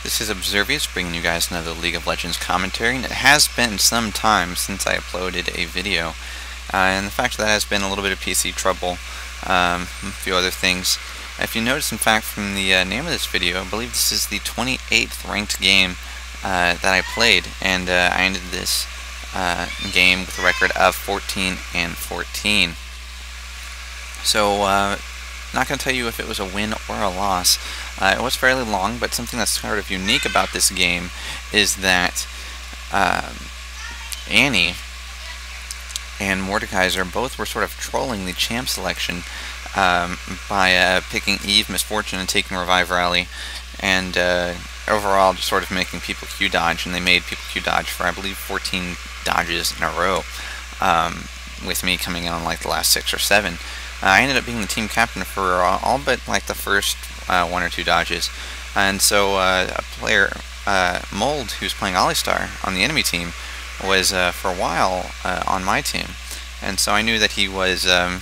This is Observious, bringing you guys another League of Legends commentary, and it has been some time since I uploaded a video, and the fact that has been a little bit of PC trouble, a few other things. If you notice, in fact, from the name of this video, I believe this is the 28th ranked game that I played, and I ended this game with a record of 14-14. So, not going to tell you if it was a win or a loss. It was fairly long, but something that's sort of unique about this game is that Annie and Mordekaiser both were sort of trolling the champ selection by picking Eve Misfortune and taking Revive Rally, and overall just sort of making people Q dodge, and they made people Q dodge for, I believe, 14 dodges in a row, with me coming in on like the last 6 or 7. I ended up being the team captain for all but like the first 1 or 2 dodges, and so a player, Mold, who's playing Alistar on the enemy team, was for a while on my team, and so I knew that he was a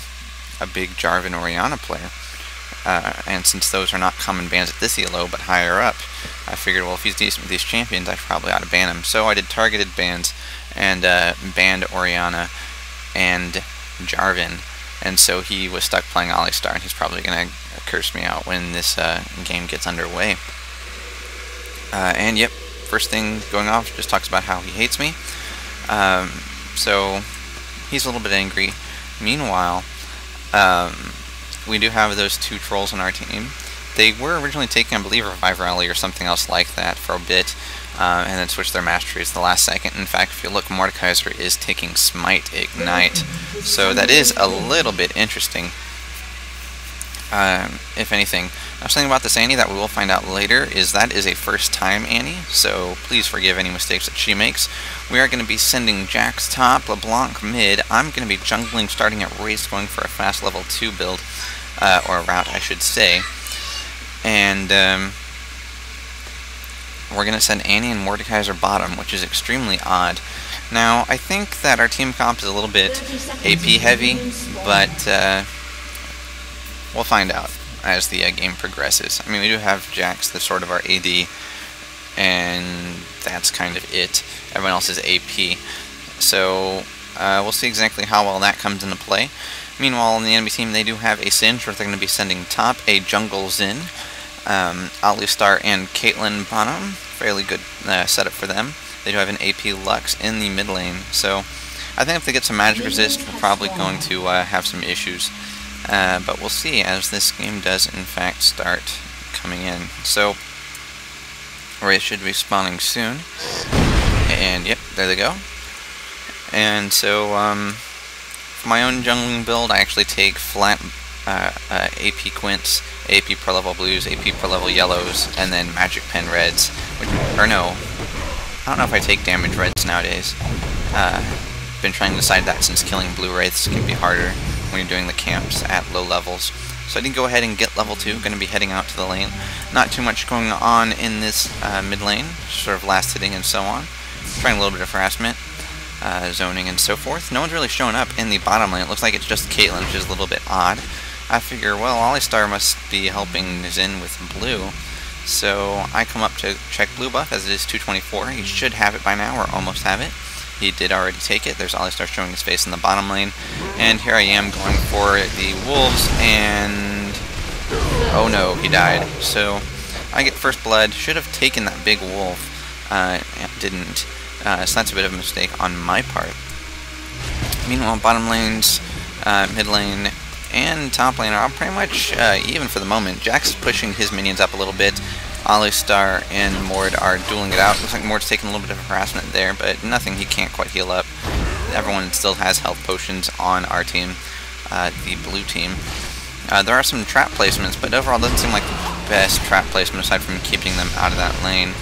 big Jarvan Orianna player, and since those are not common bans at this elo but higher up, I figured, well, if he's decent with these champions, I probably ought to ban him. So I did targeted bans and banned Orianna and Jarvan. And so he was stuck playing Alistar, and he's probably going to curse me out when this game gets underway. And yep, first thing going off just talks about how he hates me. So he's a little bit angry. Meanwhile, we do have those 2 trolls on our team. They were originally taking, I believe, Revive Rally or something else like that for a bit, and then switched their masteries the last second. In fact, if you look, Mordekaiser is taking Smite Ignite, so that is a little bit interesting, if anything. Now, something about this Annie that we will find out later is that is a first-time Annie, so please forgive any mistakes that she makes. We are going to be sending Jax top, LeBlanc mid. I'm going to be jungling, starting at Wraith, going for a fast level 2 build, or route, I should say. And we're going to send Annie and Mordekaiser bottom, which is extremely odd. Now, I think that our team comp is a little bit AP heavy, but we'll find out as the game progresses. I mean, we do have Jax, the sort of our AD, and that's kind of it. Everyone else is AP. So we'll see exactly how well that comes into play. Meanwhile, on the enemy team, they do have a Singe, where they're going to be sending top, a jungle Xin, Alistar and Caitlyn bottom. Fairly good setup for them. They do have an AP Lux in the mid lane, so I think if they get some magic resist, we're probably going to have some issues. But we'll see as this game does, in fact, start coming in. So, Wraith should be spawning soon. And, yep, there they go. And so, for my own jungling build, I actually take flat AP Quints, AP per level blues, AP per level yellows, and then magic pen reds. Or no, I don't know if I take damage reds nowadays. Been trying to decide that since killing blue wraiths can be harder when you're doing the camps at low levels. So I did go ahead and get level 2, going to be heading out to the lane. Not too much going on in this mid lane, sort of last hitting and so on. Trying a little bit of harassment, zoning and so forth. No one's really showing up in the bottom lane. It looks like it's just Caitlyn, which is a little bit odd. I figure, well, Alistar must be helping Xin with blue. So I come up to check blue buff, as it is 224. He should have it by now, or almost have it. He did already take it. There's Alistar showing his face in the bottom lane. And here I am going for the wolves, and oh no, he died. So I get first blood. Should have taken that big wolf. Didn't. So that's a bit of a mistake on my part. Meanwhile, bottom lanes, mid lane, and top lane are pretty much even for the moment. Jax is pushing his minions up a little bit. Alistar and Mord are dueling it out. Looks like Mord's taking a little bit of harassment there, but nothing he can't quite heal up. Everyone still has health potions on our team, the blue team. There are some trap placements, but overall it doesn't seem like the best trap placement aside from keeping them out of that lane.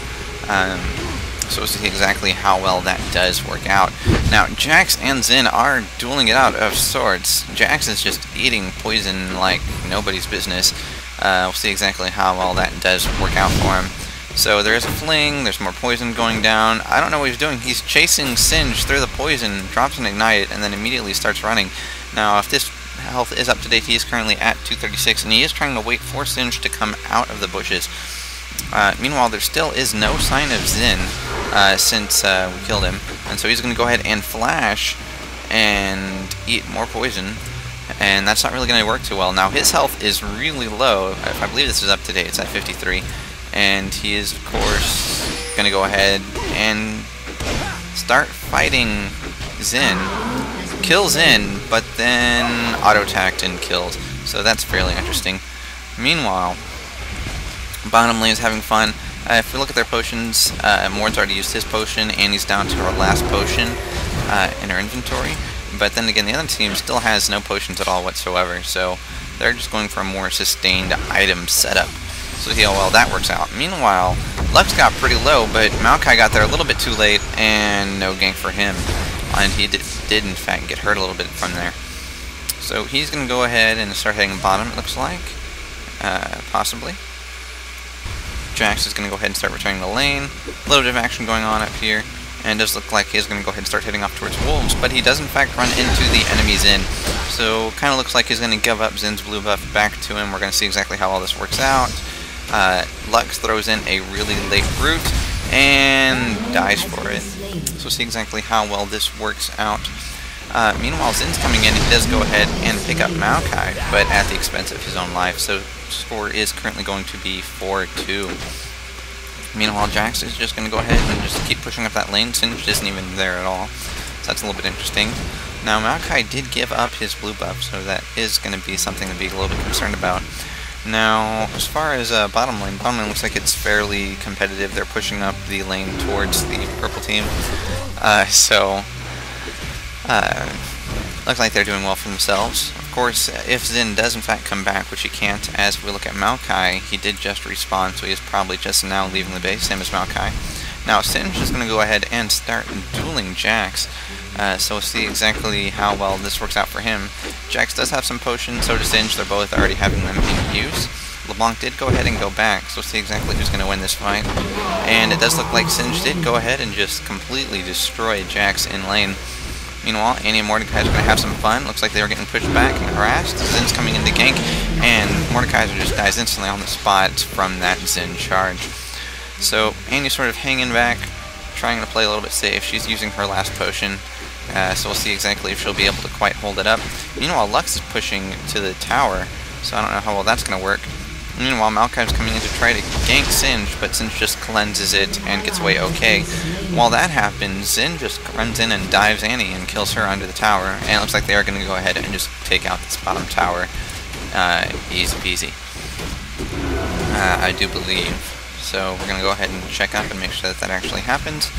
So we'll see exactly how well that does work out. Now, Jax and Xin are dueling it out of sorts. Jax is just eating poison like nobody's business. We'll see exactly how well that does work out for him. So there is a fling, there's more poison going down. I don't know what he's doing. He's chasing Singe through the poison, drops an ignite, and then immediately starts running. Now, if this health is up to date, he is currently at 236, and he is trying to wait for Singe to come out of the bushes. Meanwhile, there still is no sign of Xin since we killed him, and so he's going to go ahead and flash and eat more poison, and that's not really going to work too well. Now his health is really low. If I believe this is up to date, it's at 53, and he is of course going to go ahead and start fighting Xin. Kills Xin, but then auto-attacked and kills, so that's fairly interesting. Meanwhile, bottom lane is having fun. If we look at their potions, Mord's already used his potion, and he's down to her last potion in her inventory. But then again, the other team still has no potions at all whatsoever, so they're just going for a more sustained item setup. So see how well that works out. Meanwhile, Lux got pretty low, but Maokai got there a little bit too late, and no gank for him. And he did in fact get hurt a little bit from there. So he's going to go ahead and start heading bottom, it looks like. Possibly. Jax is going to go ahead and start returning the lane. A little bit of action going on up here. And it does look like he's going to go ahead and start heading off towards Wolves, but he does in fact run into the enemy Xin. So kind of looks like he's going to give up Zin's blue buff back to him. We're going to see exactly how all this works out. Lux throws in a really late root and dies for it. So we'll see exactly how well this works out. Meanwhile, Zin's coming in. He does go ahead and pick up Maokai, but at the expense of his own life. So score is currently going to be 4-2. Meanwhile, Jax is just going to go ahead and just keep pushing up that lane. Singed isn't even there at all. So that's a little bit interesting. Now, Maokai did give up his blue buff, so that is going to be something to be a little bit concerned about. Now, as far as bottom lane looks like it's fairly competitive. They're pushing up the lane towards the purple team. Looks like they're doing well for themselves. Of course, if Xin does in fact come back, which he can't, as we look at Maokai, he did just respawn, so he is probably just now leaving the base, same as Maokai. Now, Singe is going to go ahead and start dueling Jax. So we'll see exactly how well this works out for him. Jax does have some potions, so does Singe. They're both already having them in use. LeBlanc did go ahead and go back, so we'll see exactly who's going to win this fight. And it does look like Singe did go ahead and just completely destroy Jax in lane. Meanwhile, Annie and Mordekaiser are going to have some fun. Looks like they were getting pushed back and harassed. Zin's coming in to gank, and Mordekaiser just dies instantly on the spot from that Zin charge. So Annie's sort of hanging back, trying to play a little bit safe. She's using her last potion, so we'll see exactly if she'll be able to quite hold it up. Meanwhile, Lux is pushing to the tower, so I don't know how well that's going to work. Meanwhile, Maokai's coming in to try to gank Singe, but Singe just cleanses it and gets away okay. While that happens, Xin just runs in and dives Annie and kills her under the tower, and it looks like they are going to go ahead and just take out this bottom tower. Easy peasy. I do believe. So we're going to go ahead and check up and make sure that that actually happens.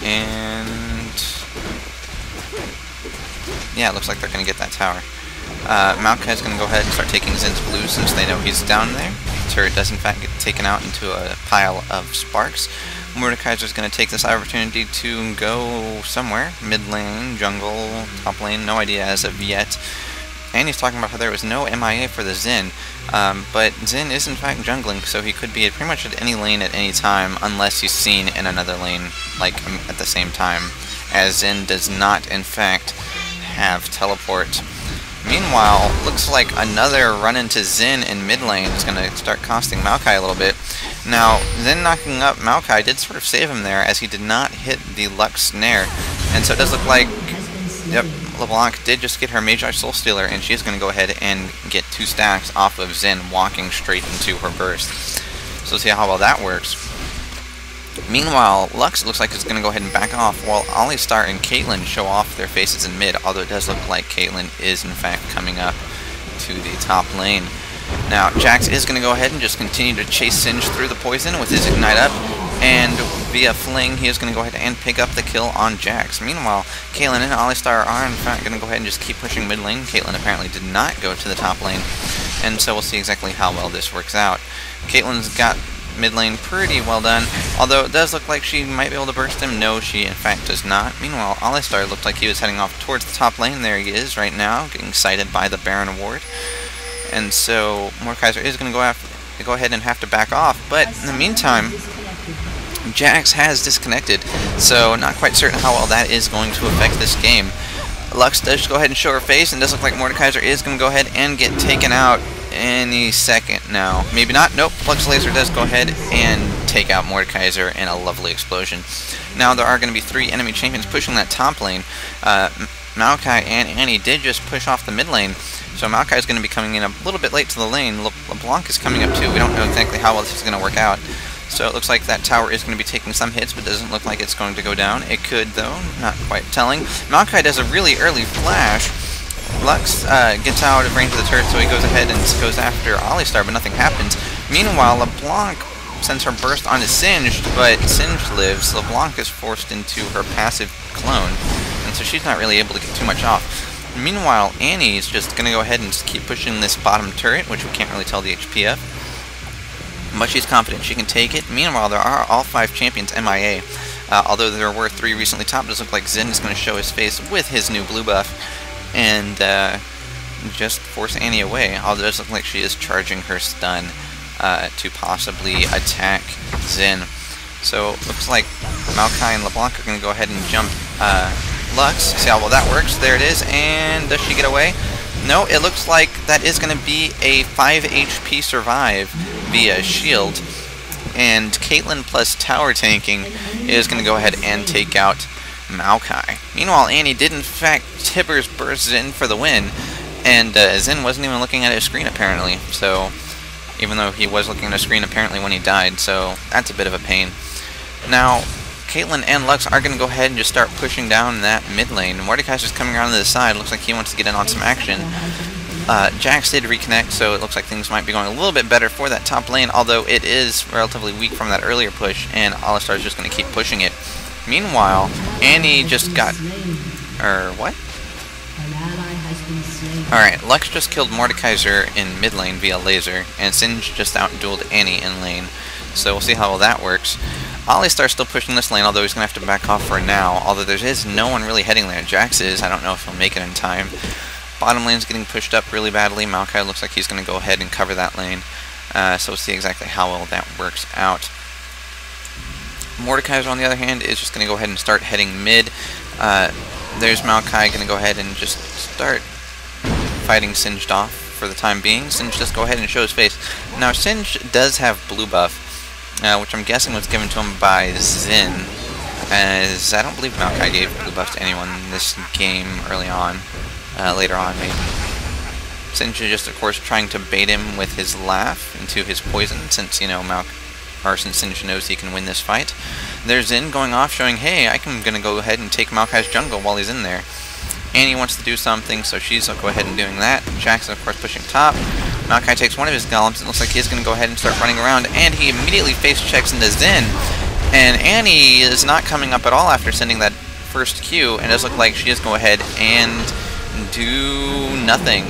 And yeah, it looks like they're going to get that tower. Maokai's going to go ahead and start taking Zin's blue since they know he's down there. The turret does in fact get taken out into a pile of sparks. Mordekaiser's going to take this opportunity to go somewhere. Mid lane, jungle, top lane, no idea as of yet. And he's talking about how there was no MIA for the Xin. But Xin is in fact jungling, so he could be at pretty much at any lane at any time unless he's seen in another lane, like at the same time, as Xin does not in fact have teleport. Meanwhile, looks like another run into Xin in mid lane is going to start costing Maokai a little bit. Now, Xin knocking up Maokai did sort of save him there, as he did not hit the Lux snare. And so it does look like, yep, LeBlanc did just get her Magi Soul Stealer, and she's going to go ahead and get 2 stacks off of Xin walking straight into her burst. So let's see how well that works. Meanwhile, Lux looks like it's going to go ahead and back off, while Alistar and Caitlyn show off their faces in mid, although it does look like Caitlyn is in fact coming up to the top lane. Now, Jax is going to go ahead and just continue to chase Singe through the poison with his Ignite up, and via Fling, he is going to go ahead and pick up the kill on Jax. Meanwhile, Caitlyn and Alistar are in fact going to go ahead and just keep pushing mid lane. Caitlyn apparently did not go to the top lane, and so we'll see exactly how well this works out. Caitlyn's got mid lane pretty well done, although it does look like she might be able to burst him. No, she in fact does not. Meanwhile, Alistar looked like he was heading off towards the top lane. There he is right now, getting sighted by the Baron Award. And so Mordekaiser is going to go ahead and have to back off, but in the meantime, Jax has disconnected, so not quite certain how well that is going to affect this game. Lux does go ahead and show her face, and does look like Mordekaiser is going to go ahead and get taken out any second now. Maybe not. Nope. Flux Laser does go ahead and take out Mordekaiser in a lovely explosion. Now there are going to be 3 enemy champions pushing that top lane. Maokai and Annie did just push off the mid lane, so Maokai is going to be coming in a little bit late to the lane. LeBlanc is coming up too. We don't know exactly how well this is going to work out. So it looks like that tower is going to be taking some hits, but doesn't look like it's going to go down. It could, though. Not quite telling. Maokai does a really early flash. Lux gets out of range of the turret, so he goes ahead and goes after Alistar, but nothing happens. Meanwhile, LeBlanc sends her burst onto Singed, but Singed lives. LeBlanc is forced into her passive clone, and so she's not really able to get too much off. Meanwhile, Annie is just going to go ahead and just keep pushing this bottom turret, which we can't really tell the HP of. But she's confident she can take it. Meanwhile, there are all 5 champions MIA. Although there were 3 recently topped, it does look like Zen is going to show his face with his new blue buff and just force Annie away. Although it does look like she is charging her stun to possibly attack Zen. So it looks like Maokai and LeBlanc are going to go ahead and jump Lux. See how well that works. There it is. And does she get away? No, it looks like that is going to be a 5 HP survive via shield. And Caitlyn plus tower tanking is going to go ahead and take out Maokai. Meanwhile, Annie did in fact Tibbers burst Zen for the win. And Zen wasn't even looking at his screen apparently. So, even though he was looking at his screen apparently when he died. So, that's a bit of a pain. Now, Caitlyn and Lux are going to go ahead and just start pushing down that mid lane. Mordekaiser's coming around to the side. Looks like he wants to get in on some action. Jax did reconnect, so it looks like things might be going a little bit better for that top lane, although it is relatively weak from that earlier push, and Alistar's just going to keep pushing it. Meanwhile, Annie just got... what? Alright, Lux just killed Mordekaiser in mid lane via laser, and Singed just out-dueled Annie in lane. So we'll see how well that works. Alistar's still pushing this lane, although he's going to have to back off for now. Although there is no one really heading there. Jax is. I don't know if he'll make it in time. Bottom lane's getting pushed up really badly. Maokai looks like he's going to go ahead and cover that lane. So we'll see exactly how well that works out. Mordekaiser, on the other hand, is just going to go ahead and start heading mid. There's Maokai going to go ahead and just start fighting Singed off for the time being. Singed just go ahead and show his face. Now, Singed does have blue buff, which I'm guessing was given to him by Zen, as I don't believe Maokai gave blue buff to anyone in this game early on, later on maybe. Singed is just, of course, trying to bait him with his laugh into his poison, since, you know, since Singed knows he can win this fight. There's Zen going off, showing, hey, I'm going to go ahead and take Maokai's jungle while he's in there. Annie wants to do something, so she's going to go ahead and doing that. Jax, of course, pushing top. Maokai takes one of his golems. It looks like he's going to go ahead and start running around, and he immediately face checks into Zen. And Annie is not coming up at all after sending that first Q, and it does look like she is going to go ahead and do nothing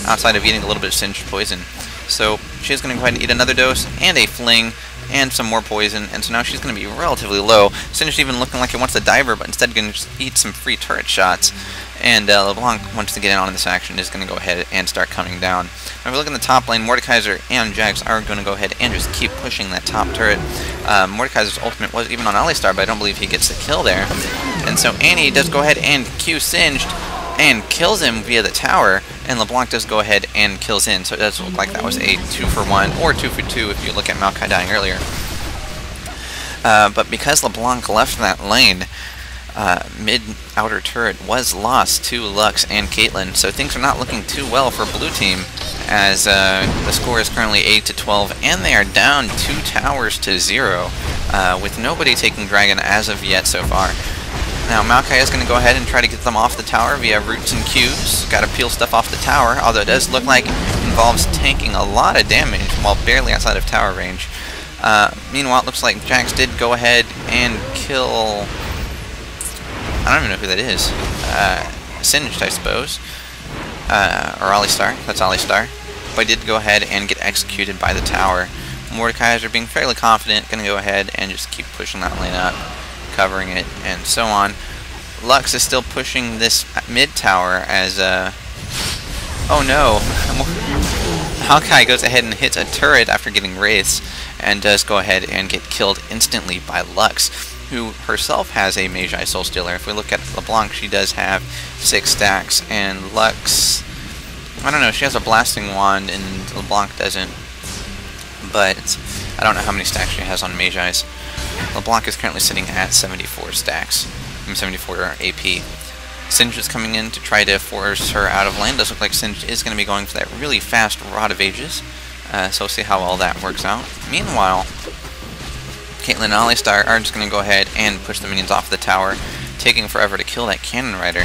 outside of eating a little bit of Singed poison. So she's going to go ahead and eat another dose, and a fling, and some more poison, and so now she's going to be relatively low. Singed even looking like it wants to dive her, but instead going to just eat some free turret shots. And LeBlanc wants to get in on this action, is going to go ahead and start coming down. Now, if we look in the top lane, Mordekaiser and Jax are going to go ahead and just keep pushing that top turret. Mordekaiser's ultimate was even on Alistar, but I don't believe he gets the kill there. And so Annie does go ahead and Q Singed and kills him via the tower, and LeBlanc does go ahead and kills in. So it does look like that was a 2-for-1 or 2-for-2 if you look at Maokai dying earlier. But because LeBlanc left that lane, mid-outer turret was lost to Lux and Caitlyn, so things are not looking too well for blue team, as the score is currently 8-12, and they are down 2 towers to 0, with nobody taking dragon as of yet so far. Now Maokai is going to go ahead and try to get them off the tower via roots and Qs. Got to peel stuff off the tower, although it does look like it involves tanking a lot of damage while barely outside of tower range. Meanwhile, it looks like Jax did go ahead and kill... I don't even know who that is. Singed, I suppose. Or Alistar. That's Alistar. But he did go ahead and get executed by the tower. Mordekaiser being fairly confident, going to go ahead and just keep pushing that lane up, covering it, and so on. Lux is still pushing this mid-tower as, oh no! Maokai goes ahead and hits a turret after getting wraiths, and does go ahead and get killed instantly by Lux, who herself has a Magi Soul Stealer. If we look at LeBlanc, she does have 6 stacks, and Lux I don't know, she has a blasting wand and LeBlanc doesn't, but I don't know how many stacks she has on Magi's. LeBlanc is currently sitting at 74 stacks, 74 AP. Singe is coming in to try to force her out of lane. Does look like Singe is going to be going for that really fast Rod of Ages, so we'll see how well that works out. Meanwhile, Caitlyn and Alistar are just going to go ahead and push the minions off the tower, taking forever to kill that Cannon Rider.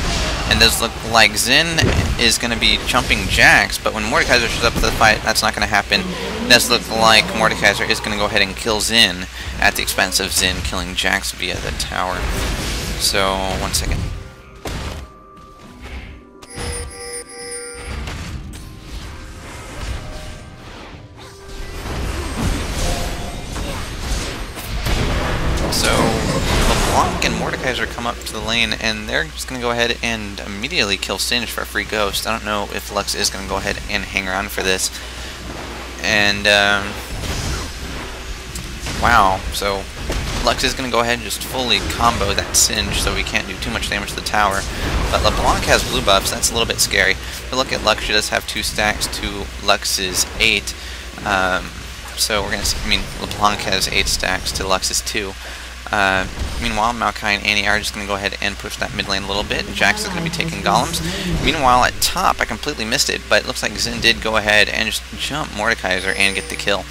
And does look like Xin is going to be jumping Jax, but when Mordekaiser shows up to the fight, that's not going to happen. It does look like Mordekaiser is going to go ahead and kill Xin at the expense of Xin killing Jax via the tower. So, 1 second. So, LeBlanc and Mordekaiser come up to the lane, and they're just going to go ahead and immediately kill Singe for a free ghost. I don't know if Lux is going to go ahead and hang around for this. And, wow, so Lux is going to go ahead and just fully combo that Singe, so we can't do too much damage to the tower. But LeBlanc has blue buffs, that's a little bit scary. But look at Lux, she does have 2 stacks to Lux's 8. So we're going to see, I mean, LeBlanc has 8 stacks to Lux's 2. Meanwhile, Maokai and Annie are just going to go ahead and push that mid lane a little bit. Jax is going to be taking golems. Meanwhile, at top, I completely missed it, but it looks like Xin did go ahead and just jump Mordekaiser and get the kill.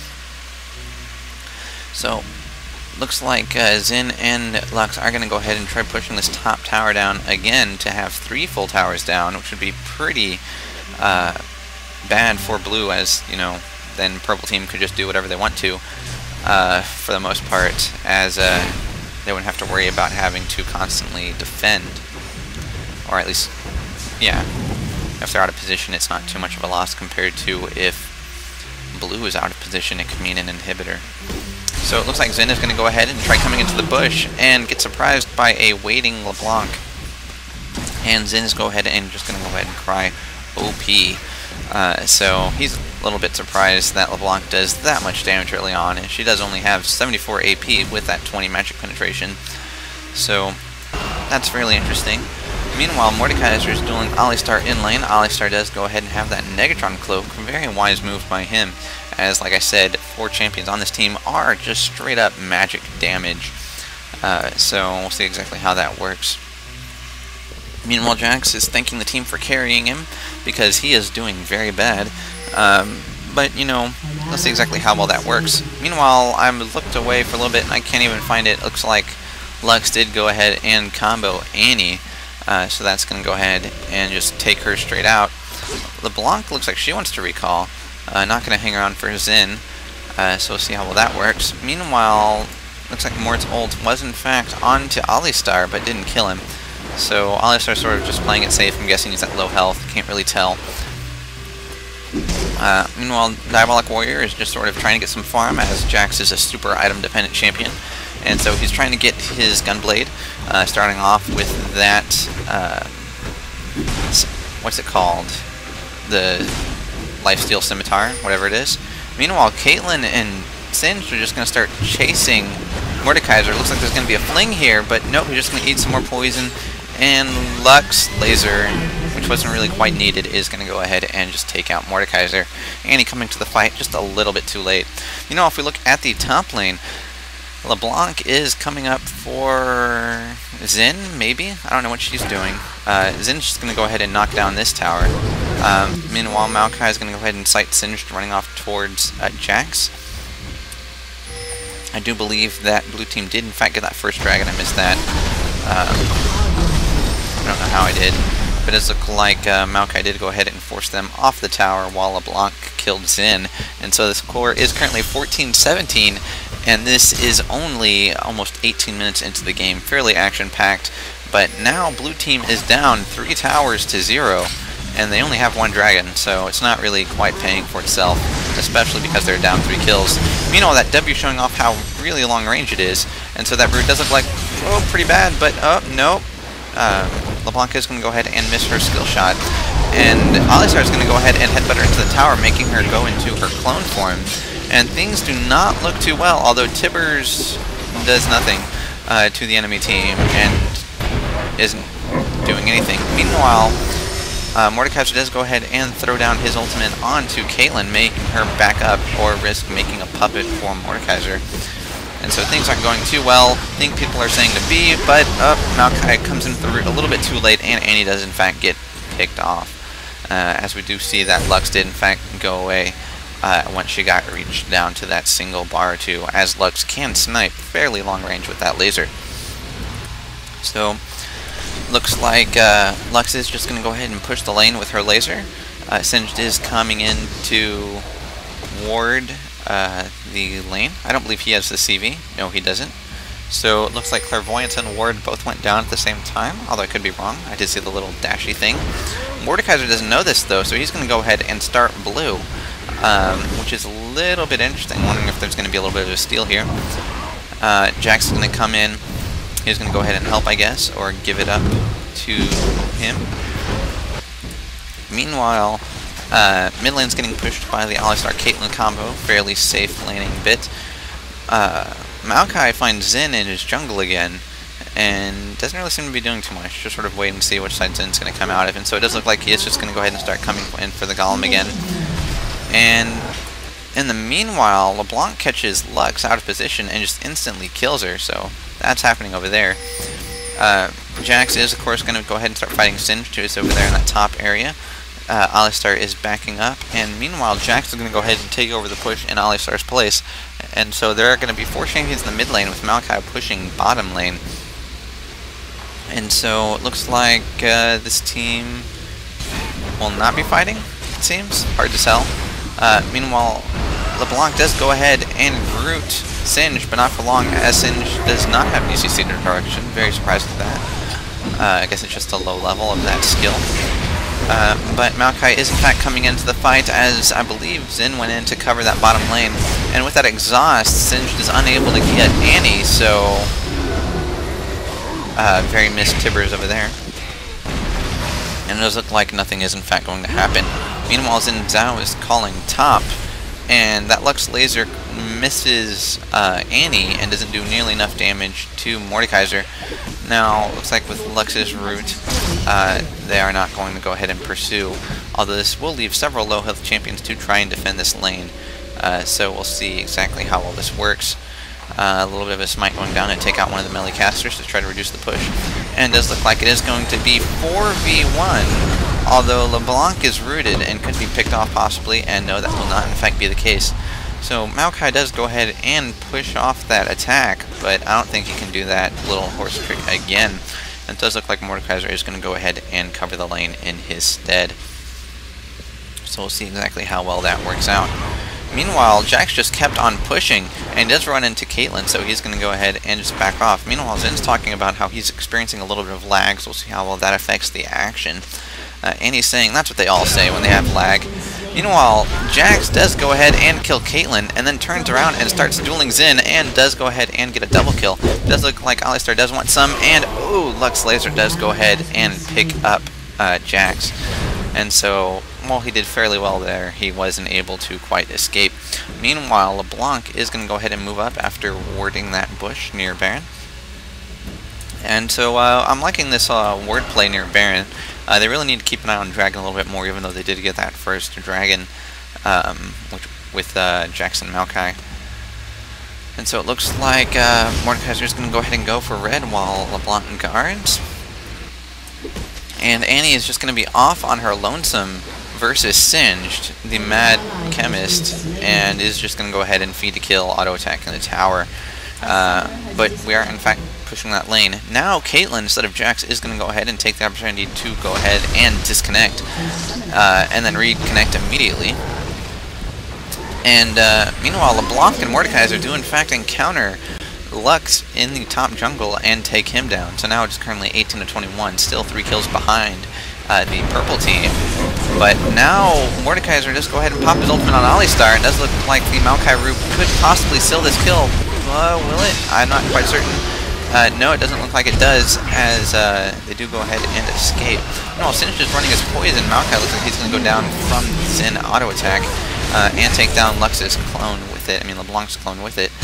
So, looks like Xin and Lux are going to go ahead and try pushing this top tower down again to have 3 full towers down, which would be pretty bad for blue, as, you know, then purple team could just do whatever they want to. For the most part, as they wouldn't have to worry about having to constantly defend. Or at least, yeah, if they're out of position, it's not too much of a loss compared to if blue is out of position, it could mean an inhibitor. So it looks like Xin is going to go ahead and try coming into the bush and get surprised by a waiting LeBlanc. And Xin is go ahead and just going to go ahead and cry OP. So he's a little bit surprised that LeBlanc does that much damage early on, and she does only have 74 AP with that 20 magic penetration. So that's fairly interesting. Meanwhile, Mordekaiser is dueling Alistar in lane. Alistar does go ahead and have that Negatron cloak. Very wise move by him, as like I said, 4 champions on this team are just straight up magic damage. So we'll see exactly how that works. Meanwhile, Jax is thanking the team for carrying him, because he is doing very bad. But, you know, let's see exactly how well that works. Meanwhile, I looked away for a little bit, and I can't even find it. Looks like Lux did go ahead and combo Annie. So that's going to go ahead and just take her straight out. LeBlanc looks like she wants to recall. Not going to hang around for Xin. So we'll see how well that works. Meanwhile, looks like Mort's ult was in fact onto Alistar, but didn't kill him. So Alistar sort of just playing it safe. I'm guessing he's at low health. Can't really tell. Meanwhile, Diabolic Warrior is just sort of trying to get some farm, as Jax is a super item dependent champion. And so he's trying to get his Gunblade, starting off with that, what's it called? The Lifesteal Scimitar, whatever it is. Meanwhile, Caitlyn and Singe are just going to start chasing Mordekaiser. Looks like there's going to be a fling here, but nope, he's just going to eat some more poison. And Lux Laser, which wasn't really quite needed, is going to go ahead and just take out Mordekaiser. Annie coming to the fight just a little bit too late. You know, if we look at the top lane, LeBlanc is coming up for Xin, maybe? I don't know what she's doing. Xin's just going to go ahead and knock down this tower. Meanwhile, Maokai is going to go ahead and sight Singe running off towards Jax. I do believe that blue team did in fact get that first dragon. I missed that. I don't know how I did. But it does look like Maokai did go ahead and force them off the tower while LeBlanc killed Xin. And so the score is currently 14-17. And this is only almost 18 minutes into the game. Fairly action-packed. But now blue team is down 3 towers to 0. And they only have 1 dragon, so it's not really quite paying for itself, especially because they're down 3 kills. Meanwhile, that W showing off how really long range it is, and so that Brood does look like, oh, pretty bad, but, oh, nope. LeBlanc is going to go ahead and miss her skill shot, and Alistar is going to go ahead and headbutt her into the tower, making her go into her clone form. And things do not look too well, although Tibbers does nothing to the enemy team and isn't doing anything. Meanwhile, Mordekaiser does go ahead and throw down his ultimate onto Caitlyn, making her back up or risk making a puppet for Mordekaiser. And so things aren't going too well. I think people are saying to B, but Maokai comes in through a little bit too late, and Annie does in fact get picked off. As we do see that Lux did in fact go away once she got reached down to that single bar or two, as Lux can snipe fairly long range with that laser. So looks like Lux is just going to go ahead and push the lane with her laser. Singed is coming in to ward the lane. I don't believe he has the CV. No, he doesn't. So it looks like Clairvoyance and Ward both went down at the same time, although I could be wrong. I did see the little dashy thing. Mordekaiser doesn't know this though, so he's going to go ahead and start blue, which is a little bit interesting. I'm wondering if there's going to be a little bit of a steal here. Jax is going to come in. He's going to go ahead and help, I guess, or give it up to him. Meanwhile, mid lane's getting pushed by the Alistar Caitlyn combo, fairly safe laning bit. Maokai finds Xin in his jungle again, and doesn't really seem to be doing too much, just sort of waiting to see which side Zin's going to come out of, and so it does look like he is just going to go ahead and start coming in for the Golem again. And in the meanwhile, LeBlanc catches Lux out of position and just instantly kills her, so that's happening over there. Jax is, of course, going to go ahead and start fighting Singed, who is over there in that top area. Alistar is backing up, and meanwhile Jax is going to go ahead and take over the push in Alistar's place. And so there are going to be 4 champions in the mid lane with Maokai pushing bottom lane. And so it looks like this team will not be fighting, it seems. Hard to tell. Meanwhile, LeBlanc does go ahead and root Singed, but not for long, as Singed does not have UCC direction. Very surprised at that. I guess it's just a low level of that skill. But Maokai is in fact coming into the fight, as I believe Xin went in to cover that bottom lane. And with that exhaust, Singed is unable to get Annie, so very missed Tibbers over there. And it does look like nothing is in fact going to happen. Meanwhile, Xin Zhao is calling top, and that Lux laser misses Annie and doesn't do nearly enough damage to Mordekaiser. Now, looks like with Lux's route, they are not going to go ahead and pursue, although this will leave several low health champions to try and defend this lane. So we'll see exactly how well this works. A little bit of a smite going down and take out one of the melee casters to try to reduce the push. And it does look like it is going to be 4v1, although LeBlanc is rooted and could be picked off possibly, and no, that will not in fact be the case. So Maokai does go ahead and push off that attack, but I don't think he can do that little horse trick again. And it does look like Mordekaiser is going to go ahead and cover the lane in his stead. So we'll see exactly how well that works out. Meanwhile, Jax just kept on pushing, and does run into Caitlyn, so he's going to go ahead and just back off. Meanwhile, Zin's talking about how he's experiencing a little bit of lag, so we'll see how well that affects the action. And he's saying that's what they all say when they have lag. Meanwhile, Jax does go ahead and kill Caitlyn, and then turns around and starts dueling Xin, and does go ahead and get a double kill. It does look like Alistar does want some, and ooh, Lux Laser does go ahead and pick up Jax. And so, while he did fairly well there, he wasn't able to quite escape. Meanwhile, LeBlanc is going to go ahead and move up after warding that bush near Baron. And so I'm liking this wordplay near Baron. They really need to keep an eye on Dragon a little bit more, even though they did get that first Dragon with Jackson Maokai. And so it looks like Mordekaiser is going to go ahead and go for red while LeBlanc guards. And Annie is just going to be off on her lonesome versus Singed, the mad chemist, and is just going to go ahead and feed to kill, auto attack in the tower. But we are in fact pushing that lane. Now Caitlyn, instead of Jax, is going to go ahead and take the opportunity to go ahead and disconnect, and then reconnect immediately. And meanwhile, LeBlanc and Mordekaiser do in fact encounter Lux in the top jungle and take him down. So now it's currently 18 to 21, still 3 kills behind the purple team. But now Mordekaiser does go ahead and pop his ultimate on Alistar. It does look like the Maokai root could possibly seal this kill. Will it? I'm not quite certain. No, it doesn't look like it does, as they do go ahead and escape. No, Singed is running his poison. Maokai looks like he's going to go down from Xin auto attack and take down Lux's clone with it. I mean, LeBlanc's clone with it.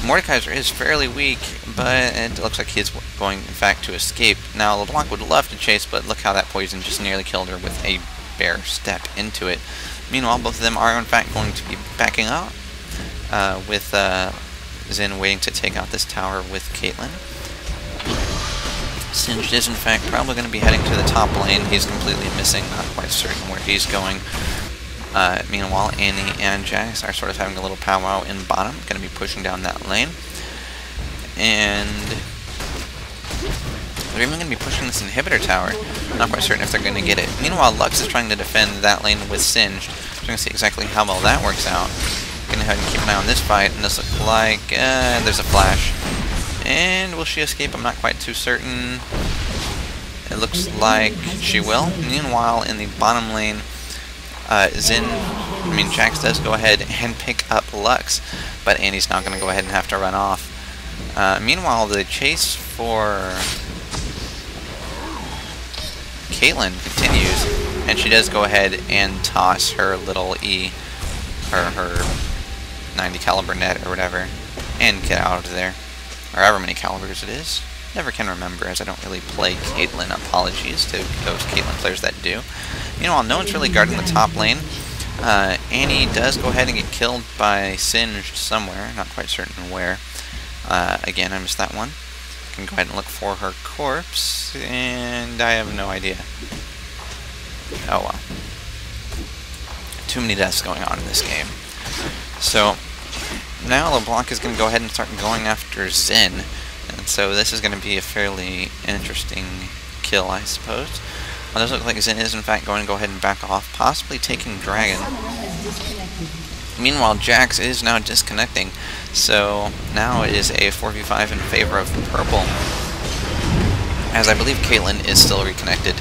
Mordekaiser is fairly weak, but it looks like he's going, in fact, to escape. Now, LeBlanc would love to chase, but look how that poison just nearly killed her with a bare step into it. Meanwhile, both of them are, in fact, going to be backing out, with Xin waiting to take out this tower with Caitlyn. Singed is, in fact, probably going to be heading to the top lane. He's completely missing, not quite certain where he's going. Meanwhile, Annie and Jax are sort of having a little powwow in bottom, going to be pushing down that lane. And they're even going to be pushing this inhibitor tower. Not quite certain if they're going to get it. Meanwhile, Lux is trying to defend that lane with Singed. So we're going to see exactly how well that works out. Going to go ahead and keep an eye on this fight, and this looks like there's a flash. And will she escape? I'm not quite too certain. It looks like she will. Meanwhile, in the bottom lane, Jax does go ahead and pick up Lux, but Annie's not going to go ahead and have to run off. Meanwhile, the chase for Caitlyn continues, and she does go ahead and toss her little E, her 90 caliber net or whatever, and get out of there. Or however many calibers it is. Never can remember, as I don't really play Caitlyn. Apologies to those Caitlyn players that do. Meanwhile, no one's really guarding the top lane. Annie does go ahead and get killed by Singed somewhere. Not quite certain where. Again, I missed that one. Can go ahead and look for her corpse, and I have no idea. Oh well. Too many deaths going on in this game. So now LeBlanc is going to go ahead and start going after Xin, and so this is going to be a fairly interesting kill, I suppose. Well, it does look like Xin is in fact going to go ahead and back off, possibly taking Dragon. Meanwhile, Jax is now disconnecting, so now it is a 4v5 in favor of purple, as I believe Caitlyn is still reconnected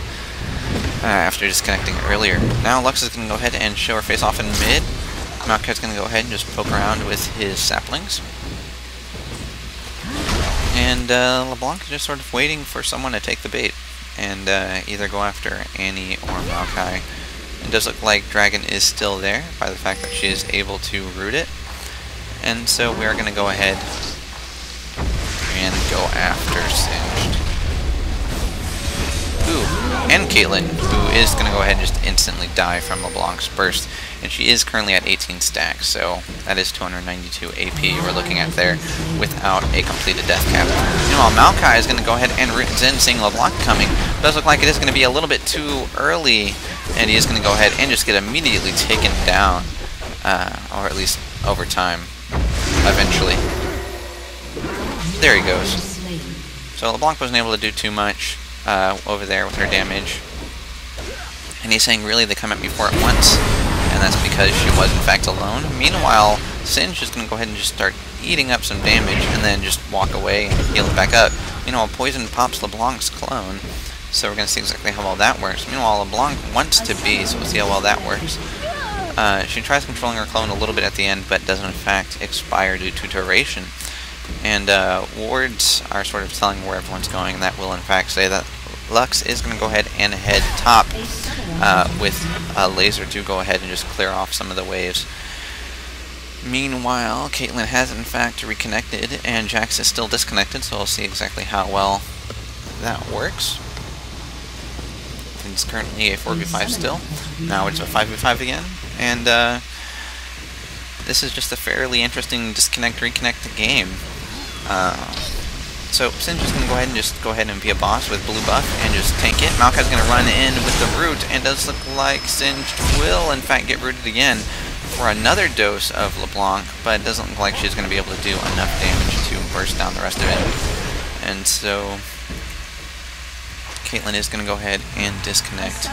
after disconnecting earlier. Now Lux is going to go ahead and show her face off in mid. Maokai's going to go ahead and just poke around with his saplings. And LeBlanc is just sort of waiting for someone to take the bait and either go after Annie or Maokai. It does look like Dragon is still there by the fact that she is able to root it. And so we are going to go ahead and go after Singed. Ooh, and Caitlyn, who is going to go ahead and just instantly die from LeBlanc's burst. And she is currently at 18 stacks, so that is 292 AP we're looking at there without a completed death cap. Meanwhile, Maokai is going to go ahead and root Xin, seeing LeBlanc coming. It does look like it is going to be a little bit too early, and he is going to go ahead and just get immediately taken down, or at least over time, eventually. There he goes. So LeBlanc wasn't able to do too much over there with her damage. And he's saying, really, they come at me for it once? And that's because she was, in fact, alone. Meanwhile, Singed is going to go ahead and just start eating up some damage and then just walk away and heal it back up. Meanwhile, Poison pops LeBlanc's clone, so we're going to see exactly how well that works. Meanwhile, LeBlanc wants to be, so we'll see how well that works. She tries controlling her clone a little bit at the end, but doesn't, in fact, expire due to duration. And wards are sort of telling where everyone's going, and that will, in fact, say that Lux is going to go ahead and head top with a laser to go ahead and just clear off some of the waves. Meanwhile, Caitlyn has in fact reconnected, and Jax is still disconnected, so we'll see exactly how well that works. It's currently a 4v5 still. Now it's a 5v5 again, and this is just a fairly interesting disconnect-reconnect game. So Singed is going to go ahead and be a boss with blue buff and just tank it. Maokai's going to run in with the root, and does look like Singed will in fact get rooted again for another dose of LeBlanc, but it doesn't look like she's going to be able to do enough damage to burst down the rest of it. And so Caitlyn is going to go ahead and disconnect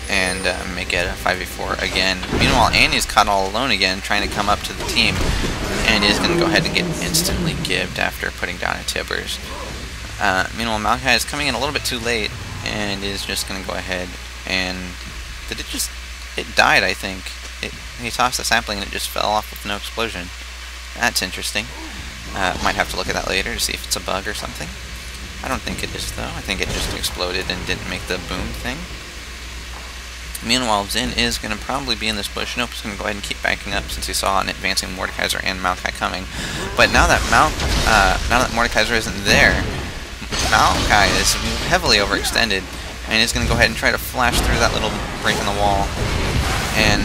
and make it a 5v4 again. Meanwhile, Annie's caught all alone again, trying to come up to the team, and is going to go ahead and get instantly gibbed after putting down a Tibbers. Meanwhile, Maokai is coming in a little bit too late, and is just going to go ahead and... It died, I think. He tossed the sapling and it just fell off with no explosion. That's interesting. Might have to look at that later to see if it's a bug or something. I don't think it is, though. I think it just exploded and didn't make the boom thing. Meanwhile, Zin is going to probably be in this bush. Nope, he's going to go ahead and keep backing up since he saw an advancing Mordekaiser and Maokai coming. But now that Mordekaiser isn't there, Maokai is heavily overextended, and he's going to go ahead and try to flash through that little break in the wall. And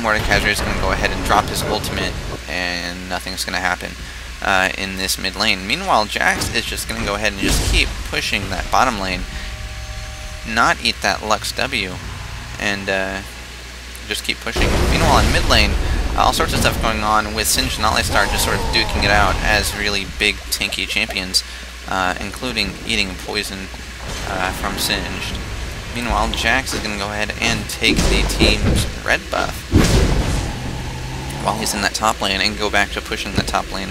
Mordekaiser is going to go ahead and drop his ultimate, and nothing's going to happen in this mid lane. Meanwhile, Jax is just going to go ahead and just keep pushing that bottom lane, not eat that Lux W, and just keep pushing. Meanwhile, in mid lane, all sorts of stuff going on with Singed and Alistar just sort of duking it out as really big, tanky champions, including eating poison from Singed. Meanwhile, Jax is going to go ahead and take the team's red buff while he's in that top lane and go back to pushing the top lane,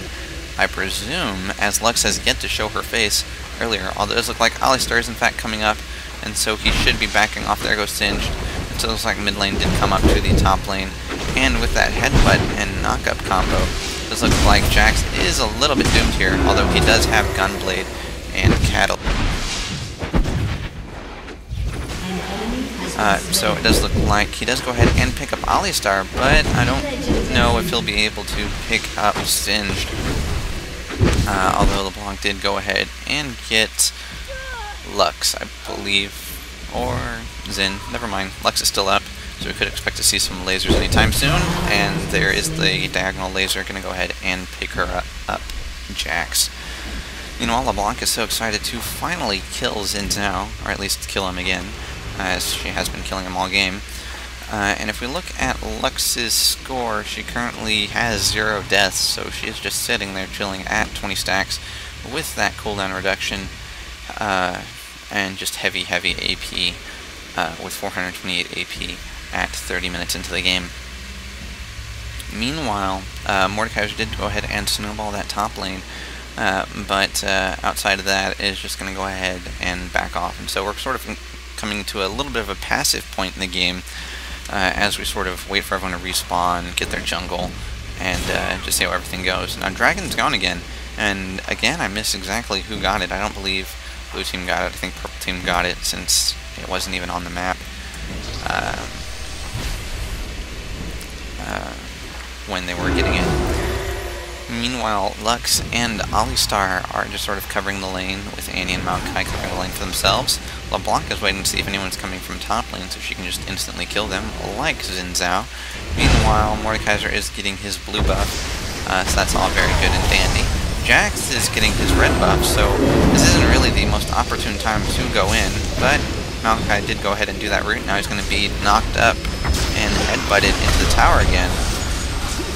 I presume, as Lux has yet to show her face earlier, although it does look like Alistar is in fact coming up, and so he should be backing off. There goes Singed. And so it looks like mid lane did come up to the top lane, and with that headbutt and knockup combo, it does look like Jax is a little bit doomed here, although he does have Gunblade and Cattle. So it does look like he does go ahead and pick up Alistar, but I don't know if he'll be able to pick up Singed. Although LeBlanc did go ahead and get Lux, I believe, or Zin. Never mind, Lux is still up, so we could expect to see some lasers anytime soon, and there is the diagonal laser going to go ahead and pick her up, Jax. Meanwhile, LeBlanc is so excited to finally kill Zin now, or at least kill him again, as she has been killing him all game. And if we look at Lux's score, she currently has 0 deaths, so she is just sitting there chilling at 20 stacks with that cooldown reduction, and just heavy AP, with 428 AP at 30 minutes into the game. Meanwhile, Mordekaiser did go ahead and snowball that top lane, but outside of that is just going to go ahead and back off, and so we're sort of coming to a little bit of a passive point in the game, as we sort of wait for everyone to respawn, get their jungle, and just see how everything goes. Now Dragon's gone again, and again I miss exactly who got it. I don't believe blue team got it. I think purple team got it since it wasn't even on the map when they were getting it. Meanwhile, Lux and Alistar are just sort of covering the lane, with Annie and Maokai covering the lane for themselves. LeBlanc is waiting to see if anyone's coming from top lane so she can just instantly kill them, like Xin Zhao. Meanwhile, Mordekaiser is getting his blue buff, so that's all very good and dandy. Jax is getting his red buff, so this isn't really the most opportune time to go in, but Maokai did go ahead and do that route. Now he's going to be knocked up and headbutted into the tower again.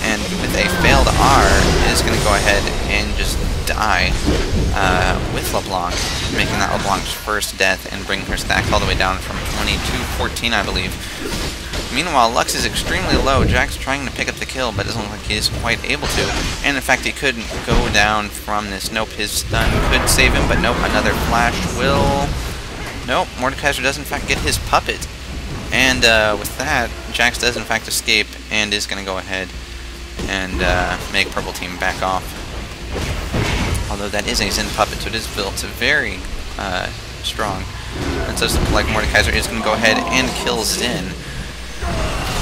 And with a failed R, is going to go ahead and just die with LeBlanc, making that LeBlanc's first death and bringing her stack all the way down from 20 to 14, I believe. Meanwhile, Lux is extremely low. Jack's trying to pick up the kill, but doesn't look like he's quite able to. And in fact, he could go down from this. Nope, his stun could save him, but nope, another flash will... Nope, Mordekaiser does in fact get his puppet. And with that, Jax does in fact escape and is going to go ahead and make purple team back off. Although that is a Zen puppet, so it is built very strong. And so it looks like Mordekaiser is going to go ahead and kill Zen.